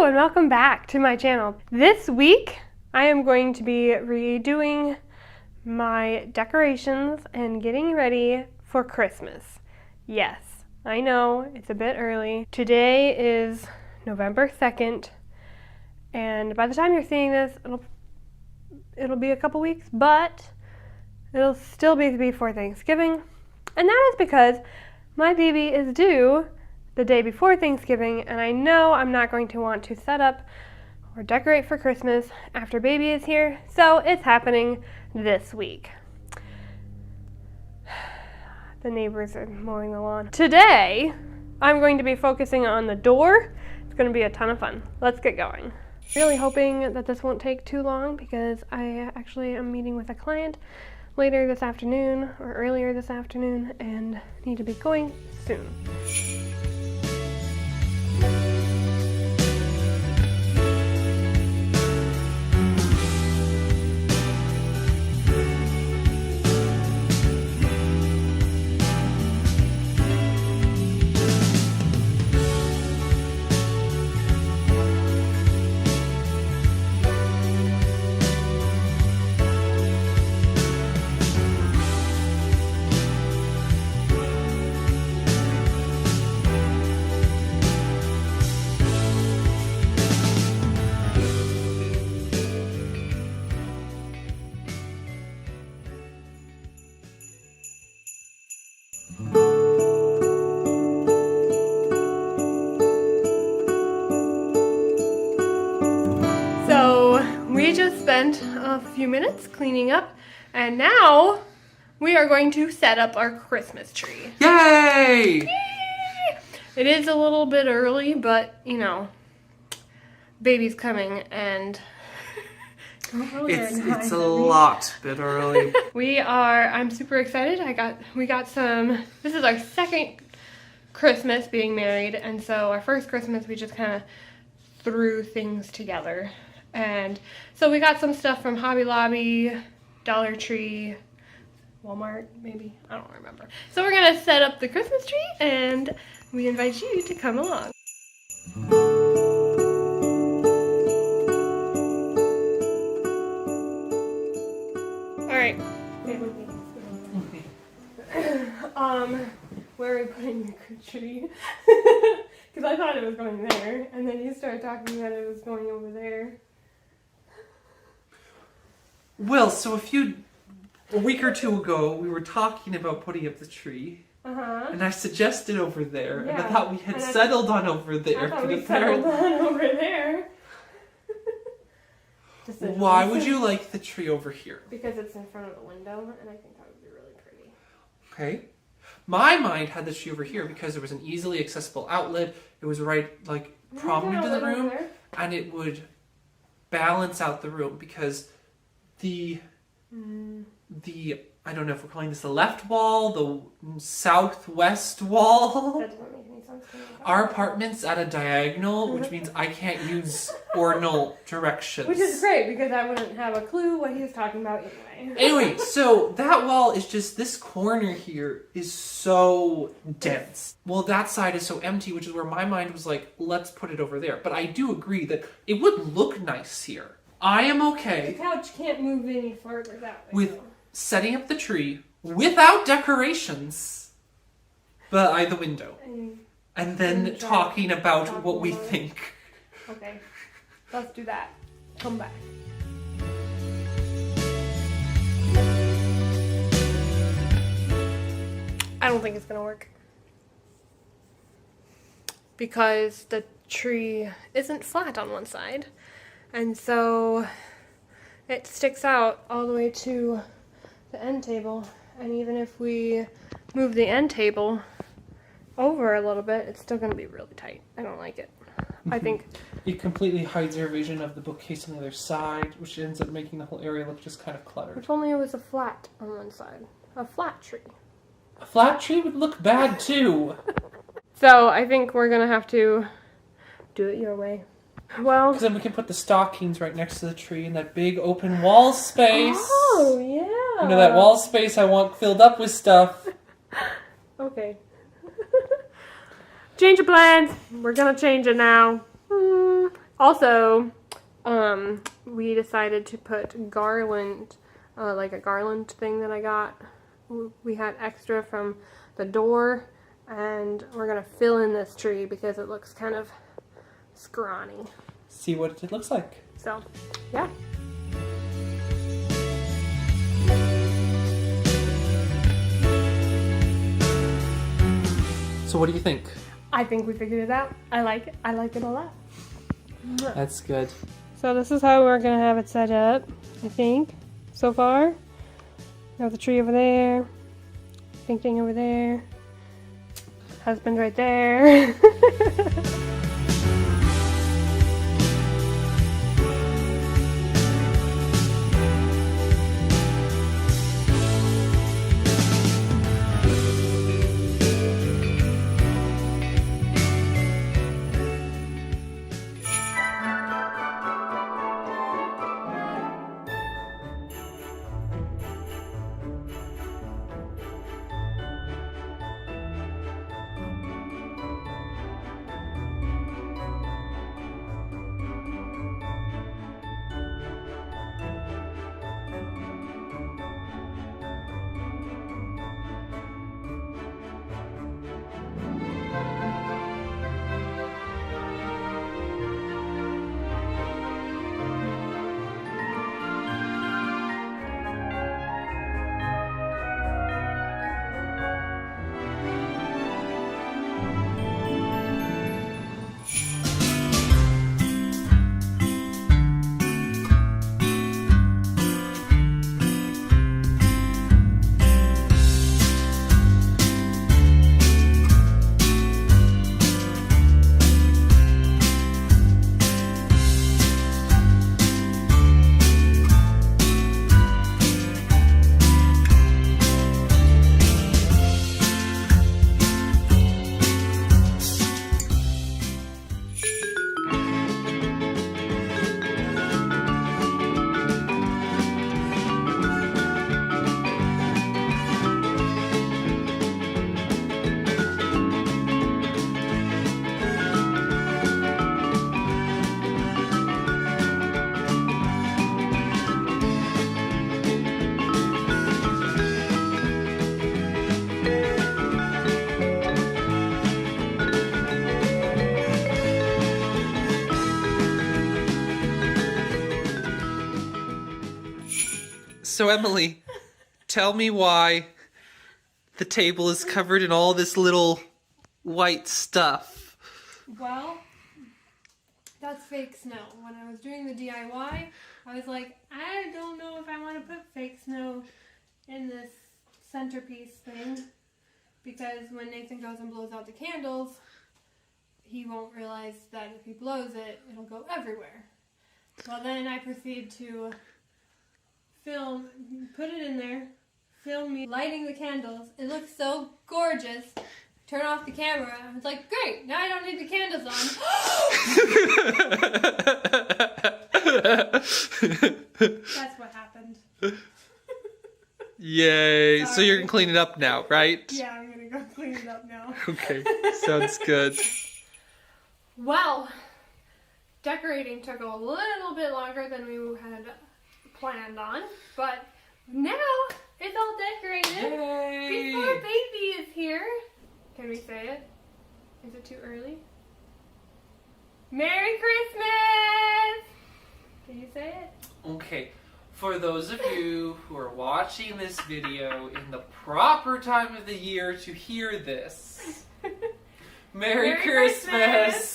Hello and welcome back to my channel. This week I am going to be redoing my decorations and getting ready for Christmas. Yes, I know it's a bit early. Today is November 2nd and by the time you're seeing this it'll be a couple weeks, but it'll still be before Thanksgiving. And that is because my baby is due the day before Thanksgiving, and I know I'm not going to want to set up or decorate for Christmas after baby is here, so it's happening this week. The neighbors are mowing the lawn. Today, I'm going to be focusing on the door. It's going to be a ton of fun. Let's get going. Really hoping that this won't take too long because I actually am meeting with a client later this afternoon or earlier this afternoon and need to be going soon. We just spent a few minutes cleaning up, and now we are going to set up our Christmas tree. Yay! Yay! It is a little bit early, but you know, baby's coming, and it's a lot bit early. I'm super excited. We got some. This is our second Christmas being married, and so our first Christmas we just kind of threw things together. And so we got some stuff from Hobby Lobby, Dollar Tree, Walmart, maybe, I don't remember. So we're gonna set up the Christmas tree and we invite you to come along. All right, stay with me. Where are we putting the tree? Because I thought it was going there, and then you started talking that it was going over there. Well, so a week or two ago, we were talking about putting up the tree. And I suggested over there, and I thought we had settled on over there. I thought we settled on over there. Why would you like the tree over here? Because it's in front of the window, and I think that would be really pretty. Okay. My mind had the tree over here because there was an easily accessible outlet. It was right, like, prominent in the room, and it would balance out the room because the I don't know if we're calling this the left wall, the southwest wall. That doesn't make any sense to me. Our apartment's at a diagonal, which means I can't use ordinal directions. Which is great because I wouldn't have a clue what he was talking about anyway. Anyway, so that wall is just, this corner here is so dense. Well, that side is so empty, which is where my mind was like, let's put it over there. But I do agree that it would look nice here. I am okay. The couch can't move any further that way. With setting up the tree without decorations, by the window. And then talking about what we think. Okay, let's do that. Come back. I don't think it's gonna work. Because the tree isn't flat on one side. And so it sticks out all the way to the end table. And even if we move the end table over a little bit, it's still going to be really tight. I don't like it. I think it completely hides your vision of the bookcase on the other side, which ends up making the whole area look just kind of cluttered. If only it was a flat on one side. A flat tree. A flat tree would look bad too. So I think we're going to have to do it your way. Well, because then we can put the stockings right next to the tree in that big open wall space. Oh, yeah. You know, that wall space I want filled up with stuff. Okay. Change of plans. We're gonna change it now. Also, we decided to put garland, like a garland thing that I got. We had extra from the door, and we're gonna fill in this tree because it looks kind of scrawny. See what it looks like. So, yeah. So what do you think? I think we figured it out. I like it. I like it a lot. That's good. So this is how we're gonna have it set up, I think, so far. Got the tree over there, pink thing over there, husband right there. So Emily, tell me why the table is covered in all this little white stuff. Well, that's fake snow. When I was doing the DIY, I was like, I don't know if I want to put fake snow in this centerpiece thing, because when Nathan goes and blows out the candles, he won't realize that if he blows it, it'll go everywhere. Well, then I proceed to put it in there, film me lighting the candles. It looks so gorgeous. Turn off the camera. I was like, great, now I don't need the candles on. That's what happened. Yay. Sorry. So you're going to clean it up now, right? Yeah, I'm going to go clean it up now. Okay, sounds good. Well, decorating took a little bit longer than we had planned on, but now it's all decorated. Yay. Before baby is here. Can we say it? Is it too early? Merry Christmas! Can you say it? Okay, for those of you who are watching this video in the proper time of the year to hear this, Merry Christmas!